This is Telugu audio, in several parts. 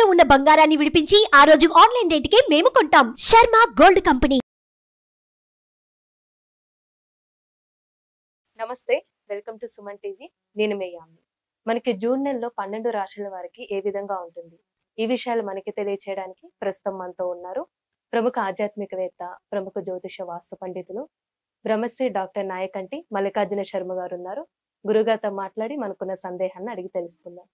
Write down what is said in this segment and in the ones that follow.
తాకట్టులో ఉన్న బంగారాన్ని విడిపించి ఆ రోజు ఆన్లైన్ రేటుకే మేము కొంటాం. Sharma gold company. నమస్తే, వెల్కమ్ టు సుమన్ టీవీ. నేను మీ యామ్ని. మనకి జూన్ నెలలో 12 రాశుల వారికి ఏ విధంగా ఉంటుంది, ఈ విషయాలు మనకి తెలియచేయడానికి ప్రస్తుతం మనతో ఉన్నారు ప్రముఖ ఆధ్యాత్మికవేత్త, ప్రముఖ జ్యోతిష వాస్తు పండితులు, బ్రహ్మశ్రీ డాక్టర్ నాయకంటి మల్లికార్జున శర్మ గారు ఉన్నారు. గురుగారితో మాట్లాడి మనకున్న సందేహాన్ని అడిగి తెలుసుకుందాం.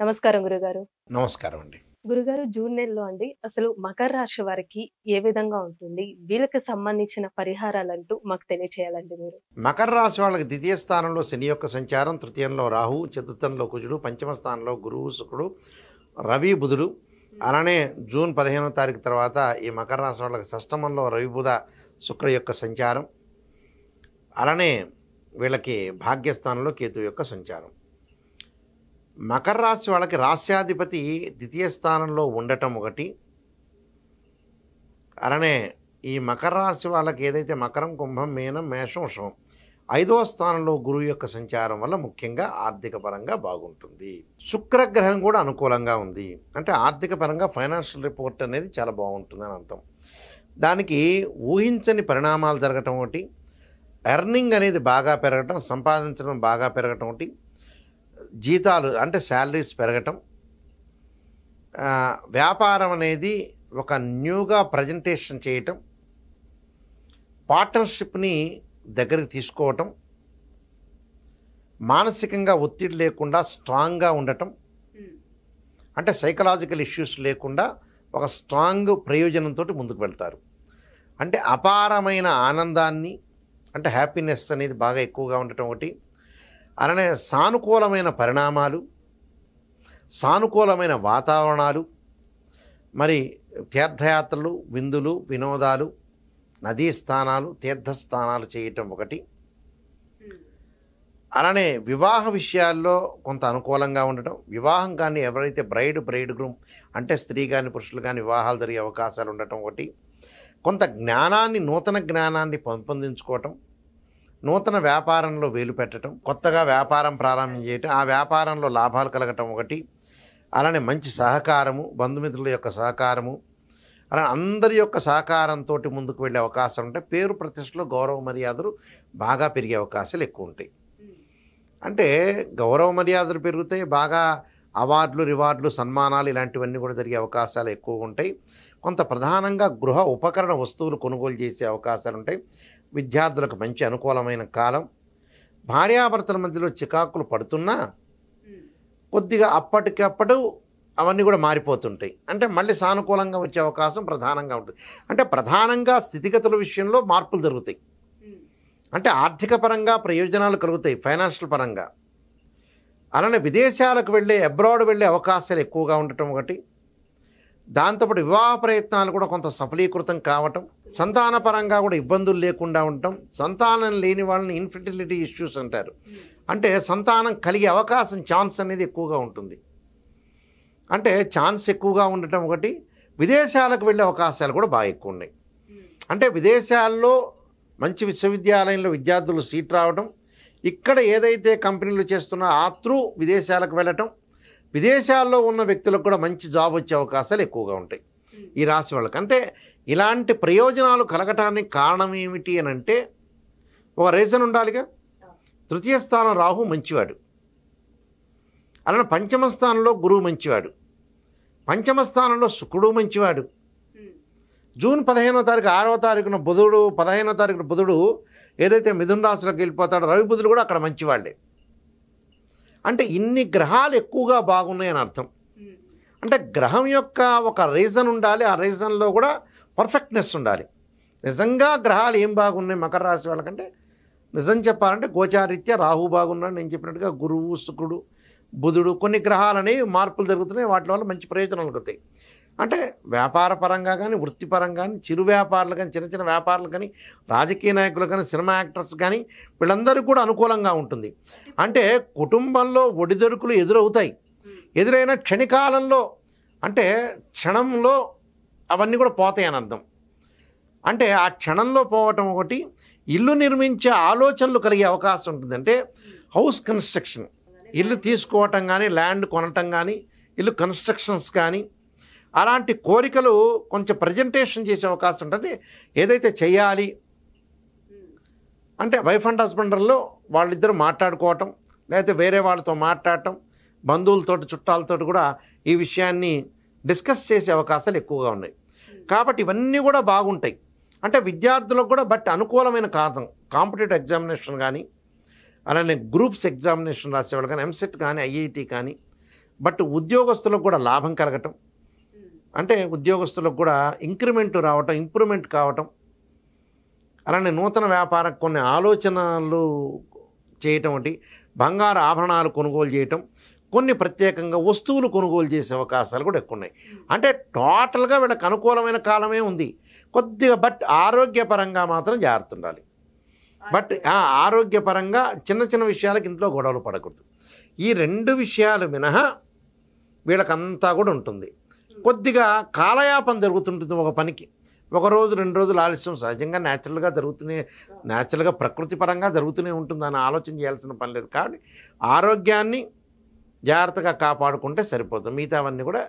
నమస్కారం గురుగారు. నమస్కారం అండి. గురుగారు, జూన్ నెలలో అండి అసలు మకర రాశి వారికి ఏ విధంగా ఉంటుంది, వీళ్ళకి సంబంధించిన పరిహారాలంటూ మాకు తెలియచేయాలండి మీరు. మకర రాశి వాళ్ళకి ద్వితీయ స్థానంలో శని యొక్క సంచారం, తృతీయంలో రాహు, చతుర్థంలో కుజుడు, పంచమ స్థానంలో గురువు, శుక్రుడు, రవి, బుధుడు. అలానే జూన్ 15వ తారీఖు తర్వాత ఈ మకర రాశి వాళ్ళకి షష్టమంలో రవి, బుధ, శుక్ర యొక్క సంచారం. అలానే వీళ్ళకి భాగ్యస్థానంలో కేతు యొక్క సంచారం. మకర రాశి వాళ్ళకి రాశ్యాధిపతి ద్వితీయ స్థానంలో ఉండటం ఒకటి. అలానే ఈ మకర రాశి వాళ్ళకి ఏదైతే మకరం, కుంభం, మీనం, మేషం, వృషభం 5వ స్థానంలో గురువు యొక్క సంచారం వల్ల ముఖ్యంగా ఆర్థిక పరంగా బాగుంటుంది. శుక్రగ్రహం కూడా అనుకూలంగా ఉంది. అంటే ఆర్థిక పరంగా ఫైనాన్షియల్ రిపోర్ట్ అనేది చాలా బాగుంటుంది అని అర్థం. దానికి ఊహించని పరిణామాలు జరగటం ఒకటి, ఎర్నింగ్ అనేది బాగా పెరగటం, సంపాదించడం బాగా పెరగటం ఒకటి, జీతాలు అంటే శాలరీస్ పెరగటం, వ్యాపారం అనేది ఒక న్యూగా ప్రజెంటేషన్ చేయటం, పార్ట్నర్షిప్ని దగ్గరికి తీసుకోవటం, మానసికంగా ఒత్తిడి లేకుండా స్ట్రాంగ్గా ఉండటం, అంటే సైకలాజికల్ ఇష్యూస్ లేకుండా ఒక స్ట్రాంగ్ ప్రయోజనంతో ముందుకు వెళ్తారు. అంటే అపారమైన ఆనందాన్ని, అంటే హ్యాపీనెస్ అనేది బాగా ఎక్కువగా ఉండటం ఒకటి. అలానే సానుకూలమైన పరిణామాలు, సానుకూలమైన వాతావరణాలు, మరి తీర్థయాత్రలు, విందులు, వినోదాలు, నదీ స్థానాలు, తీర్థస్థానాలు చేయటం ఒకటి. అలానే వివాహ విషయాల్లో కొంత అనుకూలంగా ఉండటం, వివాహం కానీ ఎవరైతే బ్రైడ్ గ్రూమ్ అంటే స్త్రీ కానీ పురుషులు కానీ వివాహాలు జరిగే అవకాశాలు ఉండటం ఒకటి. కొంత జ్ఞానాన్ని, నూతన జ్ఞానాన్ని పెంపొందించుకోవటం, నూతన వ్యాపారంలో వేలు పెట్టడం, కొత్తగా వ్యాపారం ప్రారంభం చేయటం, ఆ వ్యాపారంలో లాభాలు కలగటం ఒకటి. అలానే మంచి సహకారము, బంధుమిత్రుల యొక్క సహకారము, అలా అందరి యొక్క సహకారంతో ముందుకు వెళ్ళే అవకాశం ఉంటాయి. పేరు ప్రతిష్టలు, గౌరవ మర్యాదలు బాగా పెరిగే అవకాశాలు ఎక్కువ ఉంటాయి. అంటే గౌరవ మర్యాదలు పెరుగుతాయి, బాగా అవార్డులు, రివార్డులు, సన్మానాలు ఇలాంటివన్నీ కూడా జరిగే అవకాశాలు ఎక్కువగా ఉంటాయి. కొంత ప్రధానంగా గృహ ఉపకరణ వస్తువులు కొనుగోలు చేసే అవకాశాలు ఉంటాయి. విద్యార్థులకు మంచి అనుకూలమైన కాలం. భార్యాభర్తల మధ్యలో చికాకులు పడుతున్నా కొద్దిగా అప్పటికప్పుడు అవన్నీ కూడా మారిపోతుంటాయి. అంటే మళ్ళీ సానుకూలంగా వచ్చే అవకాశం ప్రధానంగా ఉంటుంది. అంటే ప్రధానంగా స్థితిగతుల విషయంలో మార్పులు జరుగుతాయి. అంటే ఆర్థిక పరంగా ప్రయోజనాలు కలుగుతాయి, ఫైనాన్షియల్ పరంగా. అలానే విదేశాలకు అబ్రాడ్ వెళ్ళే అవకాశాలు ఎక్కువగా ఉండటం ఒకటి. దాంతోపాటు వివాహ ప్రయత్నాలు కూడా కొంత సఫలీకృతం కావటం, సంతానపరంగా కూడా ఇబ్బందులు లేకుండా ఉండటం. సంతానం లేని వాళ్ళని ఇన్ఫెర్టిలిటీ ఇష్యూస్ అంటారు. అంటే సంతానం కలిగే అవకాశం, ఛాన్స్ అనేది ఎక్కువగా ఉంటుంది. అంటే ఛాన్స్ ఎక్కువగా ఉండటం ఒకటి. విదేశాలకు వెళ్ళే అవకాశాలు కూడా బాగా ఎక్కువ ఉన్నాయి. అంటే విదేశాల్లో మంచి విశ్వవిద్యాలయంలో విద్యార్థులు సీట్ రావడం, ఇక్కడ ఏదైతే కంపెనీలు చేస్తున్నారో ఆ త్రూ విదేశాలకు వెళ్ళటం, విదేశాల్లో ఉన్న వ్యక్తులకు కూడా మంచి జాబ్ వచ్చే అవకాశాలు ఎక్కువగా ఉంటాయి ఈ రాశి వాళ్ళకి. అంటే ఇలాంటి ప్రయోజనాలు కలగటానికి కారణం ఏమిటి అని అంటే ఒక రీజన్ ఉండాలిగా. తృతీయ స్థానం రాహు మంచివాడు, అలానే పంచమ స్థానంలో గురువు మంచివాడు, పంచమ స్థానంలో శుక్రుడు మంచివాడు. జూన్ 15వ తారీఖు 6వ తారీఖున బుధుడు, 15వ తారీఖున బుధుడు ఏదైతే మిథున రాశిలోకి వెళ్ళిపోతాడో రవి, బుధుడు కూడా అక్కడ మంచివాళ్ళే. అంటే ఇన్ని గ్రహాలు ఎక్కువగా బాగున్నాయని అర్థం. అంటే గ్రహం యొక్క ఒక రీజన్ ఉండాలి, ఆ రీజన్లో కూడా పర్ఫెక్ట్నెస్ ఉండాలి. నిజంగా గ్రహాలు ఏం బాగున్నాయి మకర రాశి వాళ్ళకంటే, నిజం చెప్పాలంటే గోచారీత్యా రాహు బాగున్నాడు, నేను చెప్పినట్టుగా గురువు, శుక్రుడు, బుధుడు, కొన్ని గ్రహాలు అనేవి మార్పులు జరుగుతున్నాయి. వాటి వల్ల మంచి ప్రయోజనాలు కలుగుతాయి. అంటే వ్యాపార పరంగా కానీ, వృత్తిపరంగా కానీ, చిరు వ్యాపారులు కానీ, చిన్న చిన్న వ్యాపారులు కానీ, రాజకీయ నాయకులు కానీ, సినిమా యాక్టర్స్ కానీ, వీళ్ళందరికీ కూడా అనుకూలంగా ఉంటుంది. అంటే కుటుంబంలో ఒడిదొడుకులు ఎదురవుతాయి. ఎదురైన క్షణికాలంలో, అంటే క్షణంలో అవన్నీ కూడా పోతాయి అని అర్థం. అంటే ఆ క్షణంలో పోవటం ఒకటి, ఇల్లు నిర్మించే ఆలోచనలు కలిగే అవకాశం ఉంటుంది. అంటే హౌస్ కన్స్ట్రక్షన్, ఇల్లు తీసుకోవటం కానీ, ల్యాండ్ కొనటం కానీ, ఇల్లు కన్స్ట్రక్షన్స్ కానీ అలాంటి కోరికలు కొంచెం ప్రజెంటేషన్ చేసే అవకాశం ఉంటుంది. ఏదైతే చేయాలి అంటే వైఫ్ అండ్ హస్బెండ్లో వాళ్ళిద్దరూ మాట్లాడుకోవటం, లేకపోతే వేరే వాళ్ళతో మాట్లాడటం, బంధువులతోటి చుట్టాలతోటి కూడా ఈ విషయాన్ని డిస్కస్ చేసే అవకాశాలు ఎక్కువగా ఉన్నాయి. కాబట్టి ఇవన్నీ కూడా బాగుంటాయి. అంటే విద్యార్థులకు కూడా బట్ అనుకూలమైన కారణం కాంపిటేటివ్ ఎగ్జామినేషన్ కానీ అలానే గ్రూప్స్ ఎగ్జామినేషన్ రాసేవాళ్ళు కానీ ఎంసెట్ కానీ ఐఐటి కానీ బట్ ఉద్యోగస్తులకు కూడా లాభం కలగటం, అంటే ఉద్యోగస్తులకు కూడా ఇంక్రిమెంట్ రావటం, ఇంప్రూవ్మెంట్ కావటం, అలానే నూతన వ్యాపారం కొన్ని ఆలోచనలు చేయటం, ఒకటి బంగారు ఆభరణాలు కొనుగోలు చేయటం, కొన్ని ప్రత్యేకంగా వస్తువులు కొనుగోలు చేసే అవకాశాలు కూడా ఎక్కువ ఉన్నాయి. అంటే టోటల్గా వీళ్ళకి అనుకూలమైన కాలమే ఉంది కొద్దిగా. బట్ ఆరోగ్యపరంగా మాత్రం జాగ్రత్త ఉండాలి. బట్ ఆరోగ్యపరంగా చిన్న చిన్న విషయాలకు ఇంట్లో గొడవలు పడకూడదు. ఈ 2 విషయాలు మినహా వీళ్ళకంతా కూడా ఉంటుంది. కొద్దిగా కాలయాపన జరుగుతుంటుంది ఒక పనికి. 1 రోజు 2 రోజులు ఆలస్యం సహజంగా న్యాచురల్గా ప్రకృతి పరంగా జరుగుతూనే ఉంటుంది. అని ఆలోచన చేయాల్సిన పని లేదు. కాబట్టి ఆరోగ్యాన్ని జాగ్రత్తగా కాపాడుకుంటే సరిపోతుంది. మిగతావన్నీ కూడా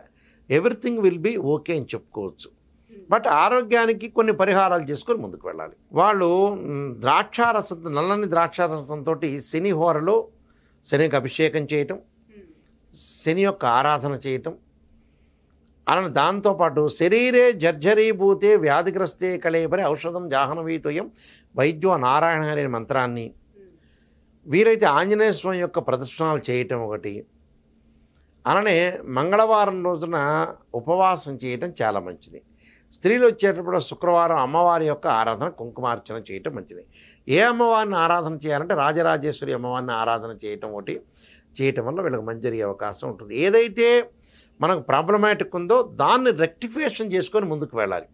ఎవ్రీథింగ్ విల్ బీ ఓకే అని చెప్పుకోవచ్చు. బట్ ఆరోగ్యానికి కొన్ని పరిహారాలు చేసుకొని ముందుకు వెళ్ళాలి. వాళ్ళు నల్లని ద్రాక్షారసంతో శని హోరలో శనికి అభిషేకం చేయటం, శని యొక్క ఆరాధన చేయటం, అలానే దాంతోపాటు శరీరే జర్జరీభూతే వ్యాధిగ్రస్తే కళేబరి ఔషధం జాహ్నవీతుయం వైద్యో నారాయణ అనే మంత్రాన్ని వీరైతే ఆంజనేయ స్వామి యొక్క ప్రదర్శనలు చేయటం ఒకటి, అలానే మంగళవారం రోజున ఉపవాసం చేయటం చాలా మంచిది. స్త్రీలు వచ్చేటప్పుడు శుక్రవారం అమ్మవారి యొక్క ఆరాధన కుంకుమార్చన చేయటం మంచిది. ఏ అమ్మవారిని ఆరాధన చేయాలంటే రాజరాజేశ్వరి అమ్మవారిని ఆరాధన చేయటం ఒకటి చేయటం వల్ల వీళ్ళకి మంచి జరిగే అవకాశం ఉంటుంది. ఏదైతే మనకు ప్రాబ్లమాటిక్ ఉందో దాన్ని రెక్టిఫికేషన్ చేసుకొని ముందుకు వెళ్ళాలి.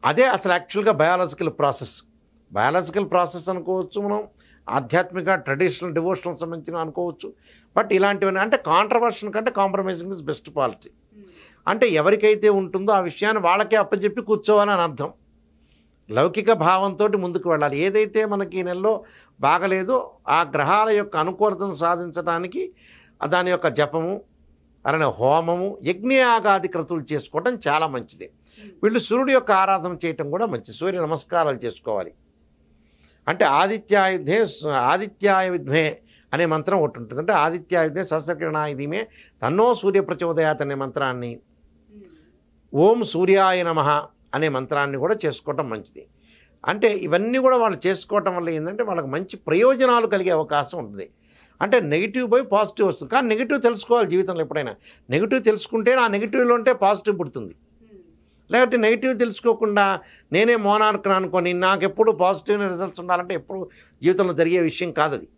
అదే అసలు యాక్చువల్గా బయాలజికల్ ప్రాసెస్ అనుకోవచ్చు, మనం ఆధ్యాత్మిక ట్రెడిషనల్ డివోషనల్ సంబంధించిన అనుకోవచ్చు. బట్ ఇలాంటివన్నీ అంటే కాంట్రవర్షన్ కంటే కాంప్రమైజింగ్ ఇస్ బెస్ట్ పాలిటీ. అంటే ఎవరికైతే ఉంటుందో ఆ విషయాన్ని వాళ్ళకే అప్పచెప్పి కూర్చోవాలని అర్థం. లౌకిక భావంతో ముందుకు వెళ్ళాలి. ఏదైతే మనకి ఈ నెలలో బాగలేదో ఆ గ్రహాల యొక్క అనుకూలతను సాధించడానికి దాని యొక్క జపము, అలానే హోమము, యజ్ఞయాగాది క్రతువులు చేసుకోవడం చాలా మంచిది. వీళ్ళు సూర్యుడి యొక్క ఆరాధన చేయటం కూడా మంచిది. సూర్య నమస్కారాలు చేసుకోవాలి. అంటే ఆదిత్యాయ విద్మే అనే మంత్రం ఒకటి ఉంటుంది. అంటే ఆదిత్యాయ విద్మే సహస్రకిరణాయ ధీమే తన్నో సూర్య ప్రచోదయాత్ అనే మంత్రాన్ని, ఓం సూర్యాయ నమః అనే మంత్రాన్ని కూడా చేసుకోవటం మంచిది. అంటే ఇవన్నీ కూడా వాళ్ళు చేసుకోవటం వల్ల ఏంటంటే వాళ్ళకి మంచి ప్రయోజనాలు కలిగే అవకాశం ఉంటుంది. అంటే నెగిటివ్ పోయి పాజిటివ్ వస్తుంది. కానీ నెగిటివ్ తెలుసుకోవాలి జీవితంలో. ఎప్పుడైనా నెగిటివ్ తెలుసుకుంటే ఆ నెగిటివ్లో ఉంటే పాజిటివ్ పుడుతుంది. లేకపోతే నెగిటివ్ తెలుసుకోకుండా నేనే మోనార్క్ను అనుకొని నాకు ఎప్పుడు పాజిటివ్ రిజల్ట్స్ ఉండాలంటే ఎప్పుడు జీవితంలో జరిగే విషయం కాదు అది.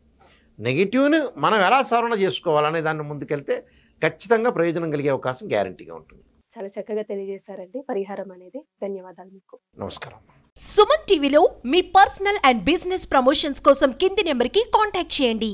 నెగిటివ్ని మనం ఎలా సవరణ చేసుకోవాలనే దాన్ని ముందుకెళ్తే ఖచ్చితంగా ప్రయోజనం కలిగే అవకాశం గ్యారంటీగా ఉంటుంది. చాలా చక్కగా తెలియజేశారండి పరిహారం అనేది. ధన్యవాదాలు మీకు. నమస్కారం. సుమన్ టీవీలో మీ పర్సనల్ అండ్ బిజినెస్ ప్రమోషన్స్ కోసం కింది నెంబర్కి కాంటాక్ట్ చేయండి.